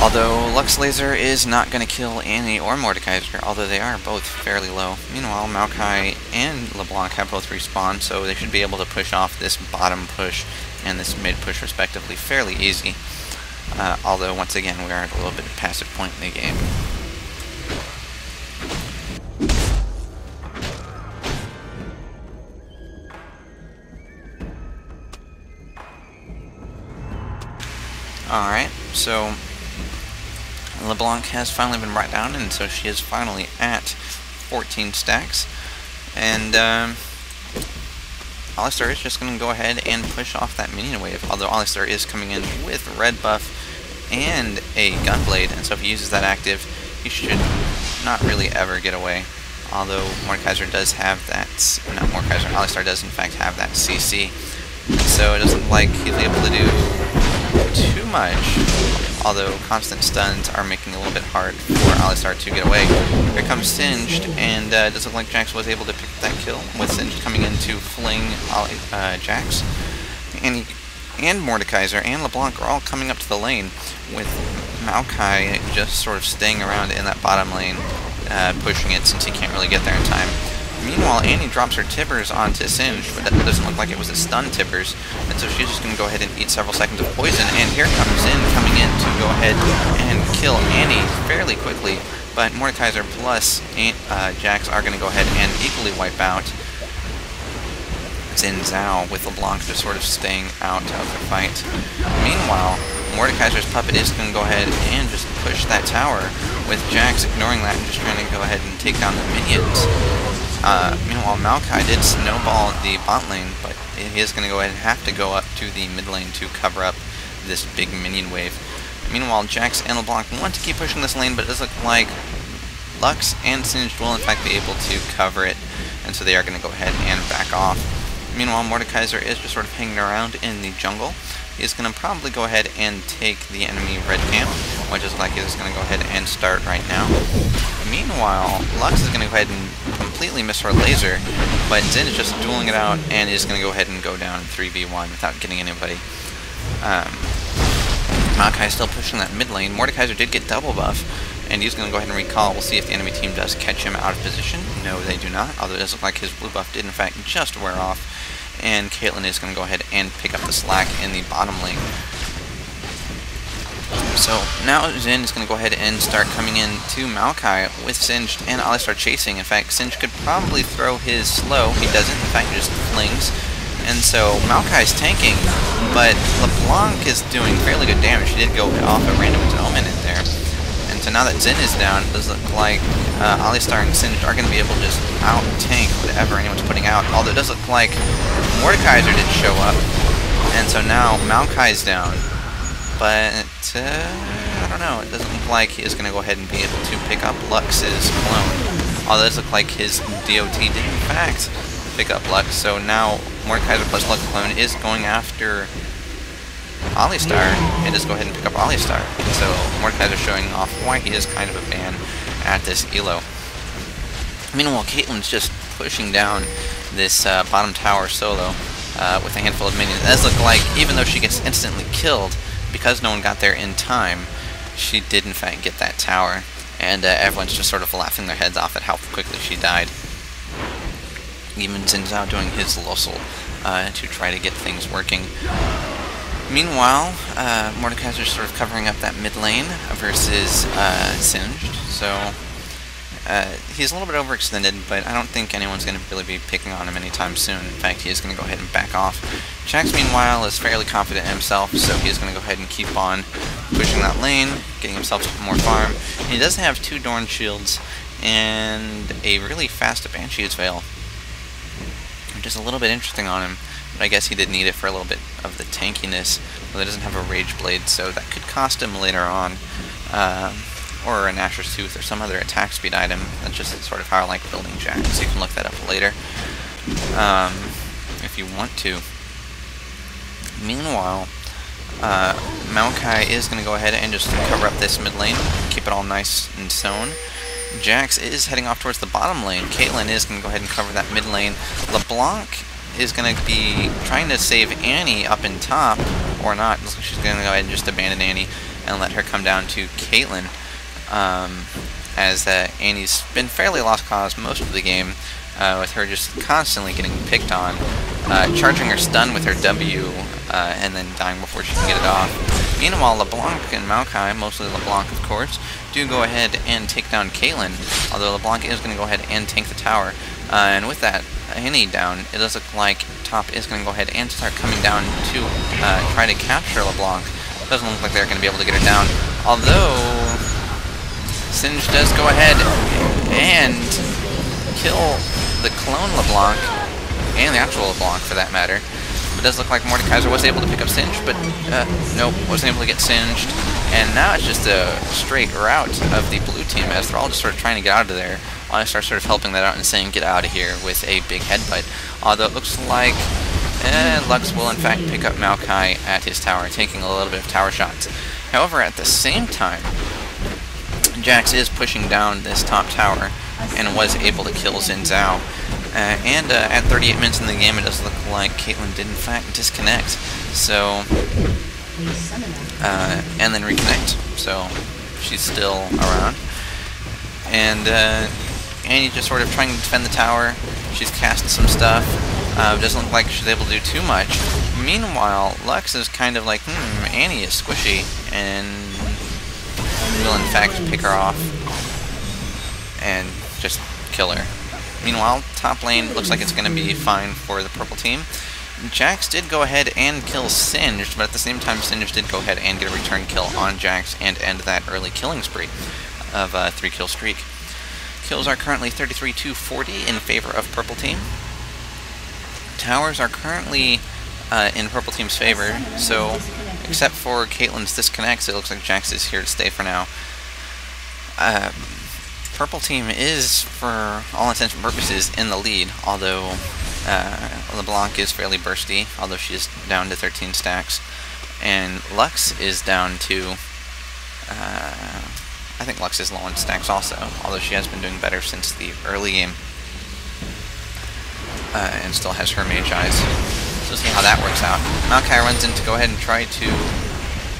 Although Lux Laser is not going to kill Annie or Mordekaiser, although they are both fairly low. Meanwhile, Maokai and LeBlanc have both respawned, so they should be able to push off this bottom push and this mid push respectively fairly easy. Although, once again, we are at a little bit of passive point in the game. Alright, so LeBlanc has finally been brought down, and so she is finally at 14 stacks. And Alistar is just going to go ahead and push off that minion wave, although Alistar is coming in with red buff and a gunblade, and so if he uses that active, he should not really ever get away. Although Mordekaiser does have that, not Mordekaiser, Alistar does in fact have that CC, so it doesn't look like he'll be able to do too much, although constant stuns are making it a little bit hard for Alistar to get away. Here comes Singed, and it does look like Jax was able to pick up that kill, with Singed coming in to fling Jax. And he and Mordekaiser and LeBlanc are all coming up to the lane, with Maokai just sort of staying around in that bottom lane, pushing it since he can't really get there in time. Meanwhile, Annie drops her Tibbers onto Singed, but that doesn't look like it was a stun Tibbers, and so she's just going to go ahead and eat several seconds of poison, and here comes coming in to go ahead and kill Annie fairly quickly, but Mordekaiser plus Jax are going to go ahead and equally wipe out Xin Zhao, with LeBlanc just sort of staying out of the fight. Meanwhile, Mordekaiser's puppet is going to go ahead and just push that tower, with Jax ignoring that and just trying to go ahead and take down the minions. Meanwhile, Maokai did snowball the bot lane, but he is going to go ahead and have to go up to the mid lane to cover up this big minion wave. Meanwhile, Jax and LeBlanc want to keep pushing this lane, but it does look like Lux and Singed will in fact be able to cover it, and so they are going to go ahead and back off. Meanwhile, Mordekaiser is just sort of hanging around in the jungle. He's going to probably go ahead and take the enemy red camp, which is like he's going to go ahead and start right now. Meanwhile, Lux is going to go ahead and completely miss her laser, but Xin is just dueling it out and is going to go ahead and go down 3v1 without getting anybody. Maokai is still pushing that mid lane. Mordekaiser did get double buff, and he's going to go ahead and recall. We'll see if the enemy team does catch him out of position. No, they do not, although it does look like his blue buff did in fact just wear off. And Caitlyn is going to go ahead and pick up the slack in the bottom lane. So now Xin is going to go ahead and start coming in to Maokai with Singed and Alistar chasing. In fact, Singed could probably throw his slow. He doesn't. In fact, he just flings. And so Maokai is tanking, but LeBlanc is doing fairly good damage. He did go off a random omen in there. And so now that Xin is down, it does look like Alistar and Singed are going to be able to just out-tank whatever anyone's putting out. Although it does look like Mordekaiser did show up, and so now Maokai's down. But, I don't know, it doesn't look like he is going to go ahead and be able to pick up Lux's clone. Although it does look like his DOT did in fact pick up Lux, so now Mordekaiser plus Lux clone is going after Alistar, and just go ahead and pick up Alistar. So Mordekaiser showing off why he is kind of a fan at this elo. Meanwhile, Caitlyn's just pushing down this bottom tower solo with a handful of minions. It does look like, even though she gets instantly killed, because no one got there in time, she did in fact get that tower, and everyone's just sort of laughing their heads off at how quickly she died. Even Xin Zhao doing his Lossel to try to get things working. Meanwhile, Mordekaiser's sort of covering up that mid lane versus Singed, so he's a little bit overextended, but I don't think anyone's going to really be picking on him anytime soon. In fact, he is going to go ahead and back off. Jax, meanwhile, is fairly confident in himself, so he's going to go ahead and keep on pushing that lane, getting himself more farm. And he does have 2 Dorn Shields and a really fast Banshee's Veil, which is a little bit interesting on him, but I guess he did need it for a little bit of the tankiness. Well, he doesn't have a Rage Blade, so that could cost him later on. Or a Nashor's Tooth or some other attack speed item. That's just sort of how I like building Jax, so you can look that up later if you want to. Meanwhile, Maokai is going to go ahead and just cover up this mid lane, keep it all nice and sewn. Jax is heading off towards the bottom lane. Caitlyn is going to go ahead and cover that mid lane. LeBlanc is going to be trying to save Annie up in top, or not. Looks like she's going to go ahead and just abandon Annie and let her come down to Caitlyn. As Annie's been fairly lost cause most of the game, with her just constantly getting picked on, charging her stun with her W, and then dying before she can get it off. Meanwhile, LeBlanc and Maokai, mostly LeBlanc of course, do go ahead and take down Caitlyn, although LeBlanc is going to go ahead and tank the tower. And with that, Annie down, it does look like top is going to go ahead and start coming down to try to capture LeBlanc. Doesn't look like they're going to be able to get her down, although Singed does go ahead and kill the clone LeBlanc, and the actual LeBlanc for that matter. It does look like Mordekaiser was able to pick up Singed, but nope, wasn't able to get Singed. And now it's just a straight rout of the blue team as they're all just sort of trying to get out of there. Alistar sort of helping that out and saying get out of here with a big headbutt. Although it looks like Lux will in fact pick up Maokai at his tower, taking a little bit of tower shots. However, at the same time, Jax is pushing down this top tower and was able to kill Xin Zhao. And at 38 minutes in the game, it does look like Caitlyn did in fact disconnect. So, and then reconnect. So she's still around. And Annie just sort of trying to defend the tower. She's cast some stuff. Doesn't look like she's able to do too much. Meanwhile, Lux is kind of like, Annie is squishy, and will in fact pick her off and just kill her. Meanwhile, top lane looks like it's going to be fine for the purple team. Jax did go ahead and kill Singed, but at the same time Singed did go ahead and get a return kill on Jax and end that early killing spree of a 3-kill streak. Kills are currently 33-40 in favor of purple team. Towers are currently in purple team's favor, so except for Caitlyn's disconnects, it looks like Jax is here to stay for now. Purple team is, for all intents and purposes, in the lead, although LeBlanc is fairly bursty, although she is down to 13 stacks. And Lux is down to, I think Lux is low on stacks also, although she has been doing better since the early game. And still has her mage eyes. So we'll see how that works out. Maokai runs in to go ahead and try to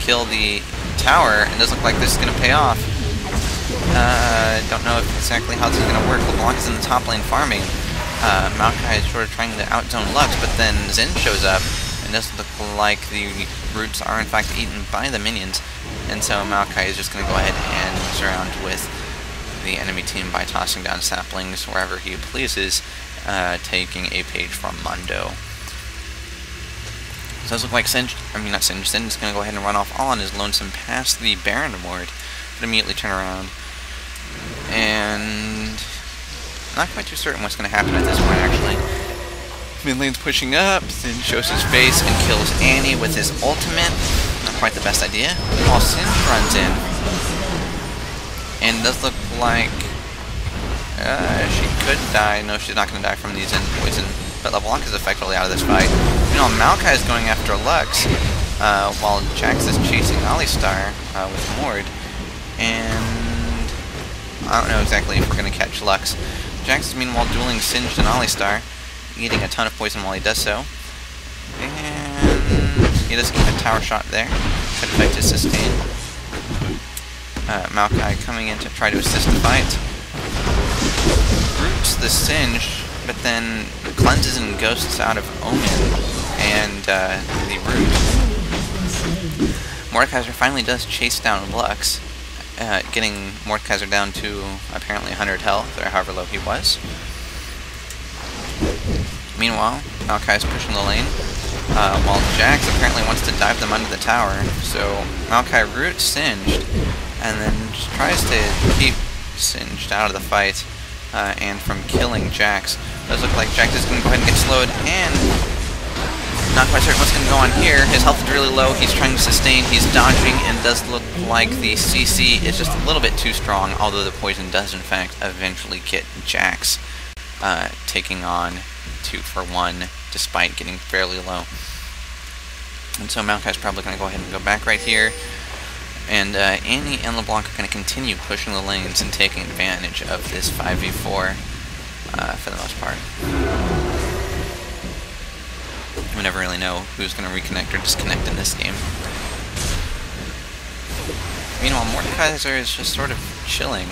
kill the tower, and doesn't look like this is going to pay off. Don't know exactly how this is going to work. LeBlanc is in the top lane farming. Maokai is sort of trying to outzone Lux, but then Xin shows up, and doesn't look like the roots are in fact eaten by the minions. And so Maokai is just going to go ahead and surround with the enemy team by tossing down saplings wherever he pleases, taking a page from Mundo. So it does look like Singed is going to go ahead and run off all on his lonesome past the Baron ward, but immediately turn around. And not quite too certain what's going to happen at this point, actually. Mid lane's pushing up, Sin shows his face and kills Annie with his ultimate. Not quite the best idea. While Sin runs in, and it does look like she could die. No, she's not going to die from these poison, but LeBlanc is effectively out of this fight. You know, Maokai is going after Lux, while Jax is chasing Alistar with Mord. And I don't know exactly if we're going to catch Lux. Jax is meanwhile dueling Singed and Alistar, eating a ton of poison while he does so. And he does get a tower shot there. Could affect his sustain. Maokai coming in to try to assist the fight. Roots the Singed, but then cleanses and ghosts out of Omen and the root. Mordekaiser finally does chase down Lux, getting Mordekaiser down to apparently 100 health, or however low he was. Meanwhile, Maokai is pushing the lane, while Jax apparently wants to dive them under the tower. So Maokai roots Singed, and then just tries to keep Singed out of the fight, and from killing Jax. It does look like Jax is going to go ahead and get slowed, and not quite certain what's going to go on here. His health is really low, he's trying to sustain, he's dodging, and does look like the CC is just a little bit too strong, although the poison does in fact eventually get Jax taking on 2 for 1, despite getting fairly low. And so Maokai's probably going to go ahead and go back right here, and Annie and LeBlanc are going to continue pushing the lanes and taking advantage of this 5v4 for the most part. We never really know who's going to reconnect or disconnect in this game. Meanwhile, Mordekaiser is just sort of chilling.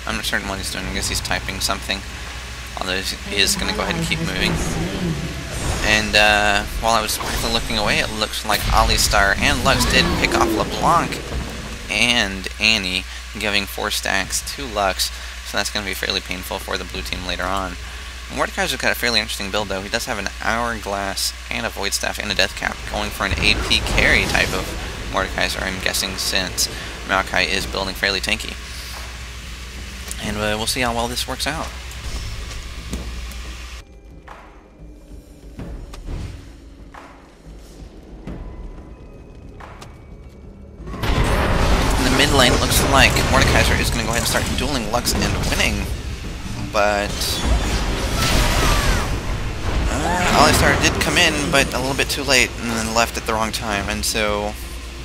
I'm not certain what he's doing. I guess he's typing something, although he is going to go ahead and keep moving. And while I was quickly looking away, it looks like Alistar and Lux did pick off LeBlanc and Annie, giving 4 stacks to Lux, so that's going to be fairly painful for the blue team later on. Mordekaiser's got a fairly interesting build, though. He does have an Hourglass and a Void Staff and a Death Cap, going for an AP carry type of Mordekaiser, I'm guessing, since Maokai is building fairly tanky. And we'll see how well this works out. In the mid lane, it looks like Mordekaiser is going to go ahead and start dueling Lux and winning, but Alistar did come in, but a little bit too late, and then left at the wrong time, and so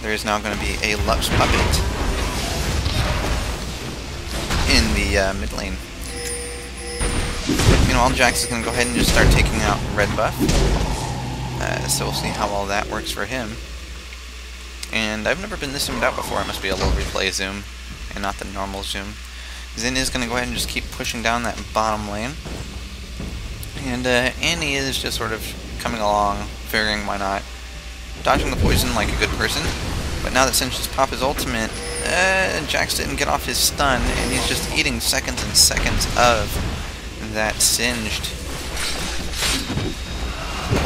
there is now going to be a Lux puppet in the mid lane. Meanwhile, Meanwhile, Jax is going to go ahead and just start taking out red buff. So we'll see how all that works for him. And I've never been this zoomed out before. It must be a low replay zoom and not the normal zoom. Xin is going to go ahead and just keep pushing down that bottom lane. And Annie is just sort of coming along, figuring why not. Dodging the poison like a good person. But now that Singe just popped his ultimate, Jax didn't get off his stun, and he's just eating seconds and seconds of that singed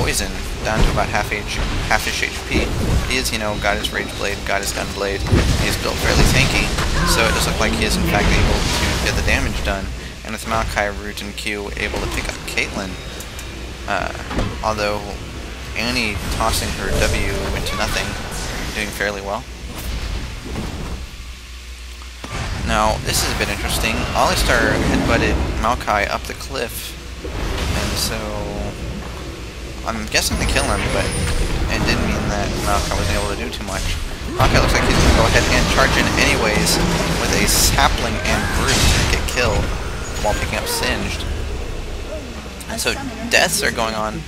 poison down to about half his HP. He is, you know, got his Rage Blade, got his Gun Blade. He's built fairly tanky, so it does look like he is in fact able to get the damage done. And with Maokai, Root, and Q able to pick up Caitlyn, although Annie tossing her W into nothing, doing fairly well. Now, this is a bit interesting. Alistar headbutted Maokai up the cliff, and so I'm guessing to kill him, but it didn't mean that Maokai wasn't able to do too much. Maokai looks like he's going to go ahead and charge in anyways with a sapling and brute to get killed while picking up Singed. And so deaths are going on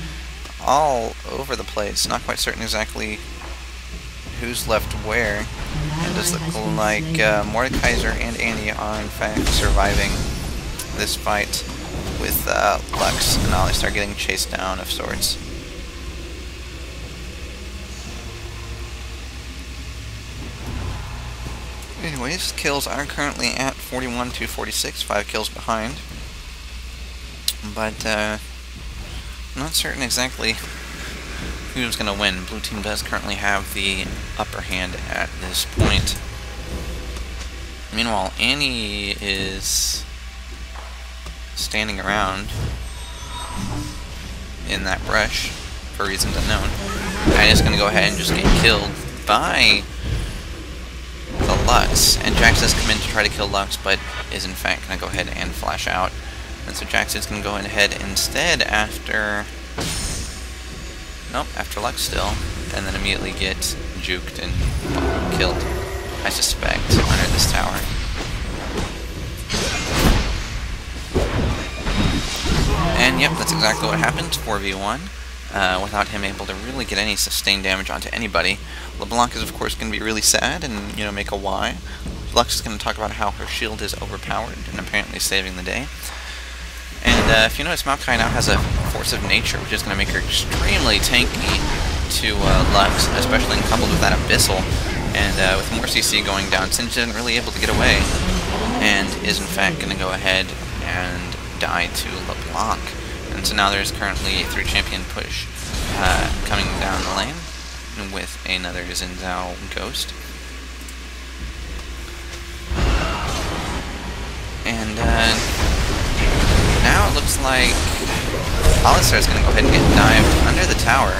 all over the place. Not quite certain exactly who's left where. It does look like Mordekaiser and Annie are in fact surviving this fight with Lux and Alistar getting chased down of sorts. Anyways, kills are currently at 41 to 46, 5 kills behind. But I'm not certain exactly who's going to win. Blue team does currently have the upper hand at this point. Meanwhile, Annie is standing around in that brush for reasons unknown. And is going to go ahead and just get killed by the Lux. And Jax does come in to try to kill Lux, but is in fact going to go ahead and flash out. And so Jax is going to go ahead instead after... Nope, after Lux still, and then immediately get juked and killed, I suspect, under this tower. And yep, that's exactly what happened, 4v1, without him able to really get any sustained damage onto anybody. LeBlanc is of course going to be really sad and, you know, make a Y. Lux is going to talk about how her shield is overpowered and apparently saving the day. And if you notice, Maokai now has a Force of Nature, which is going to make her extremely tanky to Lux, especially coupled with that Abyssal. And with more CC going down, Singe isn't really able to get away, and is in fact going to go ahead and die to LeBlanc. And so now there's currently a 3-champion push coming down the lane with another Xin Zhao Ghost. And now it looks like Alistar is going to go ahead and get dived under the tower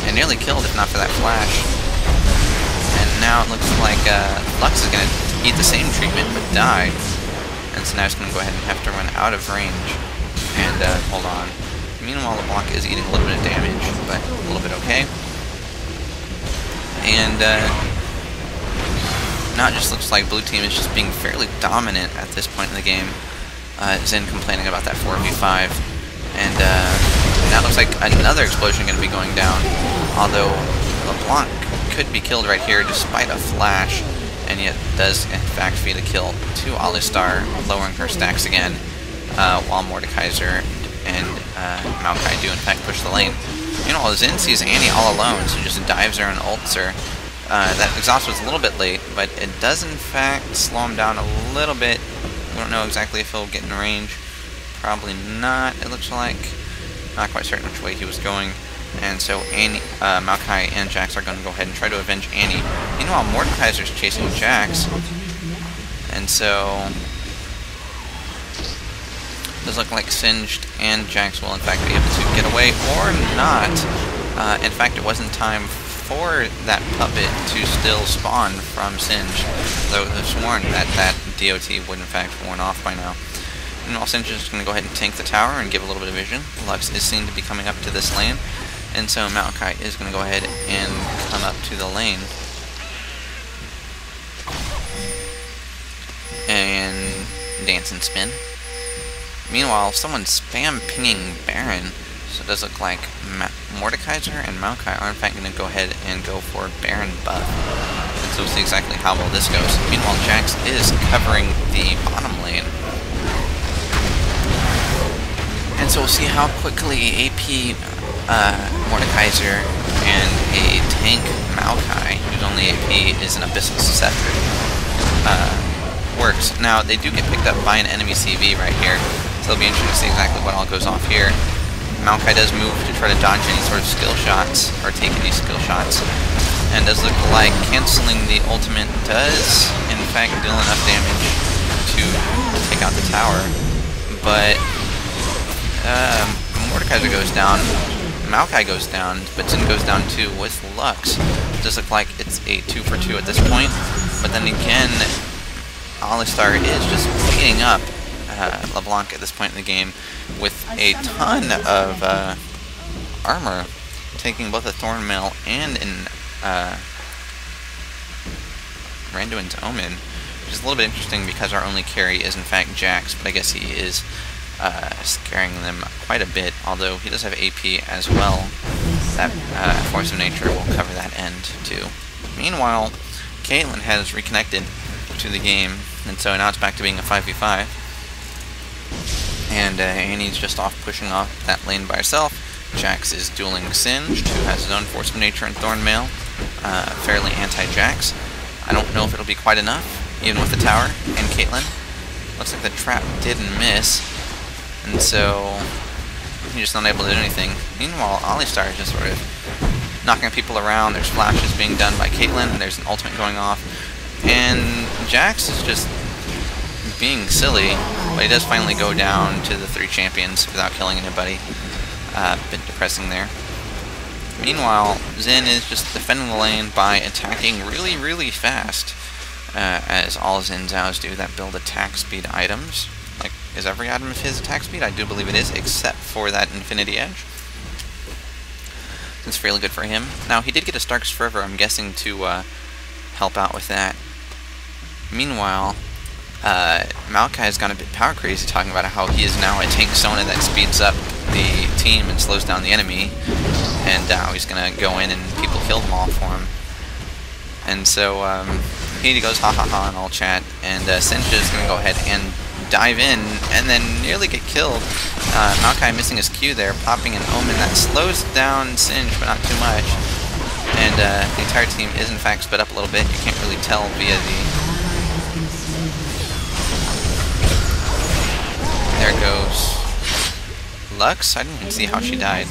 and nearly killed if not for that flash. And now it looks like Lux is going to eat the same treatment but die. And so now it's going to go ahead and have to run out of range and hold on. Meanwhile, LeBlanc is eating a little bit of damage, but a little bit okay. And now it just looks like Blue Team is just being fairly dominant at this point in the game. Xin complaining about that 4v5, and now it looks like another explosion going to be going down, although LeBlanc could be killed right here despite a flash, and yet does in fact feed a kill to Alistar, lowering her stacks again, while Mordekaiser and Maokai do in fact push the lane. You know, Xin sees Annie all alone, so just dives her and ults her. That exhaust was a little bit late, but it does in fact slow him down a little bit. We don't know exactly if he'll get in range. Probably not, it looks like. Not quite certain which way he was going. And so Annie, Maokai and Jax are going to go ahead and try to avenge Annie. Meanwhile, Mordekaiser's chasing Jax. And so... it does look like Singed and Jax will in fact be able to get away, or not. In fact, it wasn't time for that puppet to still spawn from Singe, though it was sworn that that DOT would in fact have worn off by now. And while Singe is going to go ahead and tank the tower and give a little bit of vision, Lux is seen to be coming up to this lane, and so Maokai is going to go ahead and come up to the lane. And dance and spin. Meanwhile, someone's spam pinging Baron, so it does look like Mordekaiser and Maokai are in fact going to go ahead and go for Baron buff. And so we'll see exactly how well this goes. Meanwhile, Jax is covering the bottom lane. And so we'll see how quickly AP Mordekaiser and a tank Maokai, whose only AP is an Abyssal Scepter, works. Now, they do get picked up by an enemy CV right here, so it'll be interesting to see exactly what all goes off here. Maokai does move to try to dodge any sort of skill shots, or take any skill shots, and does look like canceling the ultimate does, in fact, deal enough damage to take out the tower. But Mordekaiser goes down, Maokai goes down, but Zin goes down too with Lux. It does look like it's a 2 for 2 at this point, but then again, Alistar is just beating up LeBlanc at this point in the game with a ton of armor, taking both a Thornmail and an Randuin's Omen, which is a little bit interesting because our only carry is in fact Jax, but I guess he is scaring them quite a bit, although he does have AP as well. That Force of Nature will cover that end too. Meanwhile, Caitlyn has reconnected to the game, and so now it's back to being a 5v5. And Annie's just off pushing off that lane by herself. Jax is dueling Singed, who has his own Force of Nature and Thornmail, fairly anti-Jax. I don't know if it'll be quite enough, even with the tower and Caitlyn. Looks like the trap did miss, and so he's just not able to do anything. Meanwhile, Alistar is just sort of knocking people around. There's flashes being done by Caitlyn, and there's an ultimate going off. And Jax is just being silly, but he does finally go down to the 3 champions without killing anybody. A bit depressing there. Meanwhile, Zin is just defending the lane by attacking really, really fast, as all Zin Zhaos do that build attack speed items. Like, is every item of his attack speed? I do believe it is, except for that Infinity Edge. It's fairly good for him. Now, he did get a Stark's Fervor, I'm guessing, to help out with that. Meanwhile, Maokai has gone a bit power crazy, talking about how he is now a tank Sona that speeds up the team and slows down the enemy, and now he's gonna go in and people kill them all for him. And so he goes ha ha ha in all chat, and Sinja is gonna go ahead and dive in and then nearly get killed. Maokai missing his Q there, popping an Omen that slows down Singe, but not too much. And the entire team is in fact sped up a little bit. You can't really tell via the... There goes Lux. I didn't even see how she died.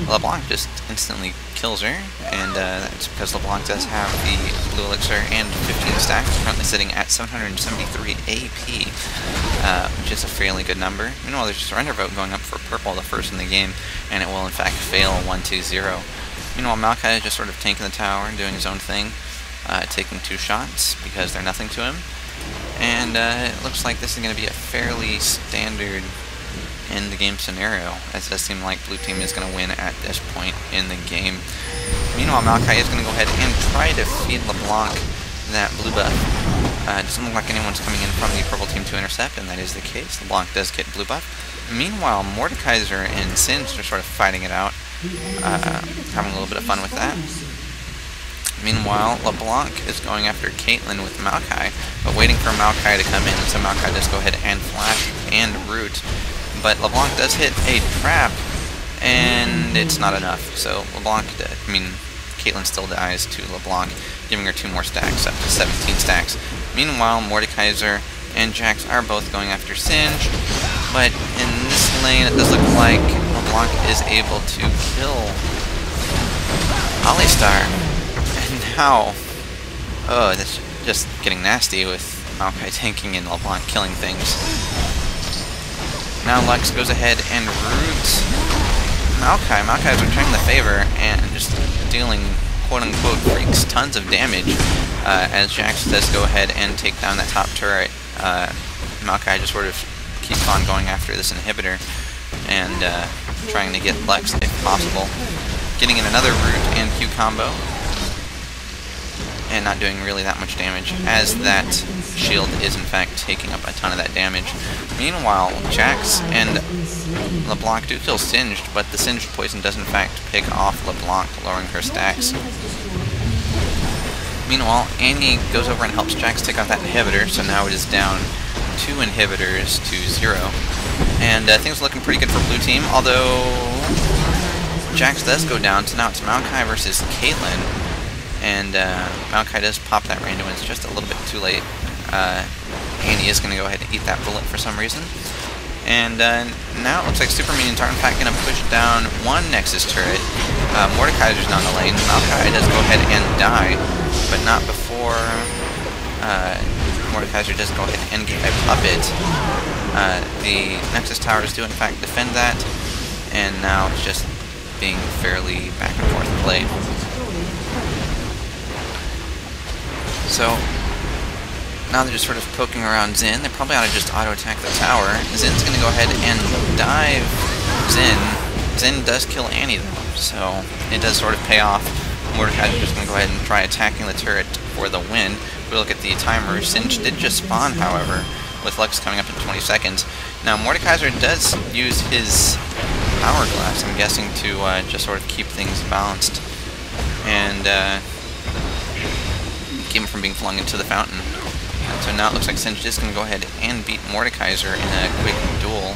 LeBlanc just instantly kills her, and that's because LeBlanc does have the blue elixir and 15 stacks, currently sitting at 773 AP, which is a fairly good number. Meanwhile, there's a surrender vote going up for purple, the first in the game, and it will in fact fail 1-2-0. Meanwhile, Maokai is just sort of tanking the tower and doing his own thing, taking 2 shots because they're nothing to him. And it looks like this is going to be a fairly standard end-game scenario, as it does seem like blue team is going to win at this point in the game. Meanwhile, Maokai is going to go ahead and try to feed LeBlanc that blue buff. It doesn't look like anyone's coming in from the purple team to intercept, and that is the case. LeBlanc does get blue buff. Meanwhile, Mordekaiser and Singed are sort of fighting it out, having a little bit of fun with that. Meanwhile, LeBlanc is going after Caitlyn with Maokai, but waiting for Maokai to come in, so Maokai does go ahead and flash and root. But LeBlanc does hit a trap, and it's not enough. So Caitlyn still dies to LeBlanc, giving her 2 more stacks, up to 17 stacks. Meanwhile, Mordekaiser and Jax are both going after Singe, but in this lane it does look like LeBlanc is able to kill Alistar. How? Oh, that's just getting nasty with Maokai tanking and LeBlanc killing things. Now Lux goes ahead and roots Maokai. Maokai is returning the favor and just dealing quote-unquote freaks tons of damage as Jax does go ahead and take down that top turret. Maokai just sort of keeps on going after this inhibitor and trying to get Lux if possible. Getting in another root and Q combo. and not doing really that much damage, as that shield is in fact taking up a ton of that damage. Meanwhile, Jax and LeBlanc do kill Singed, but the Singed poison does in fact pick off LeBlanc, lowering her stacks. Meanwhile, Annie goes over and helps Jax take out that inhibitor, so now it is down 2 inhibitors to 0. And things are looking pretty good for blue team, although Jax does go down, so now it's Maokai versus Caitlyn. And Maokai does pop that random, and it's just a little bit too late. Annie is going to go ahead and eat that bullet for some reason. And now it looks like super minions are in fact going to push down one Nexus turret. Mordekaiser's not in the lane. Maokai does go ahead and die, but not before Mordekaiser does go ahead and get a puppet. The Nexus towers do in fact defend that, and now it's just being fairly back and forth played. So now they're just sort of poking around Xin. They probably ought to just auto-attack the tower. Zin's going to go ahead and dive Xin. Xin does kill Annie though, so it does sort of pay off. Mordekaiser's just going to go ahead and try attacking the turret for the win. If we look at the timer, Singed did just spawn, however, with Lux coming up in 20 seconds. Now Mordekaiser does use his hourglass, I'm guessing, to just sort of keep things balanced and keep him from being flung into the fountain. And so now it looks like Singed is going to go ahead and beat Mordekaiser in a quick duel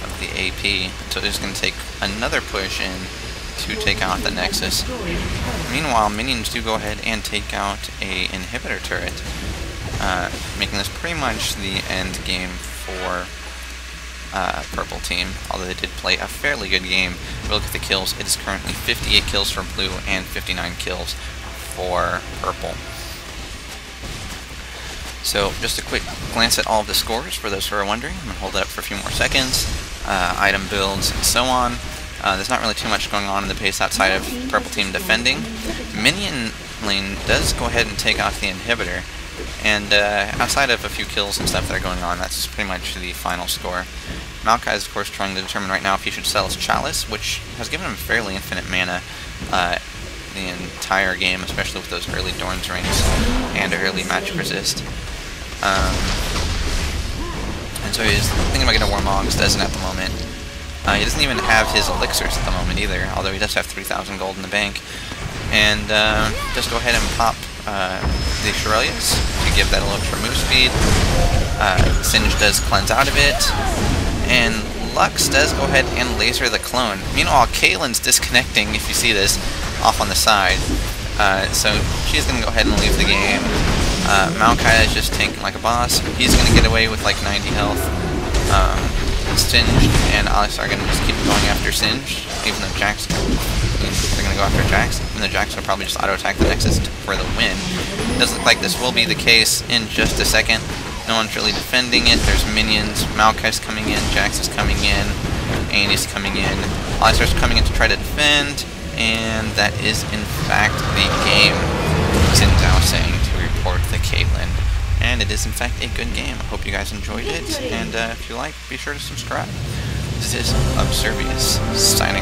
of the AP. So they're just going to take another push in to take out the Nexus. Meanwhile, minions do go ahead and take out a inhibitor turret, making this pretty much the end game for purple team, although they did play a fairly good game. If we look at the kills, it is currently 58 kills for blue and 59 kills for purple. So just a quick glance at all of the scores for those who are wondering. I'm going to hold it up for a few more seconds. Item builds and so on. There's not really too much going on in the pace outside of purple team defending. Minion lane does go ahead and take out the inhibitor, and outside of a few kills and stuff that are going on, that's pretty much the final score. Maokai is of course trying to determine right now if he should sell his Chalice, which has given him fairly infinite mana the entire game, especially with those early Dorn's Rings and early Magic Resist. And so he's thinking about getting a Warmogs, doesn't at the moment. He doesn't even have his elixirs at the moment either, although he does have 3,000 gold in the bank. And just go ahead and pop the Shurelias to give that a little extra move speed. Singed does cleanse out of it, and Lux does go ahead and laser the clone. Meanwhile, Caitlyn's disconnecting, if you see this, off on the side. So she's going to go ahead and leave the game. Maokai is just tanking like a boss. He's going to get away with like 90 health. Singed and Alex are going to just keep going after Singed, even though Jax, they're going to go after Jax, even though Jax will probably just auto-attack the Nexus for the win. It does look like this will be the case in just a second. No one's really defending it. There's minions. Maokai's coming in, Jax is coming in, Annie's coming in, Alex is coming in to try to defend, and that is in fact the game. Xin saying to report the Caitlyn. And it is in fact a good game. I hope you guys enjoyed it, and if you like, be sure to subscribe. This is Observious, signing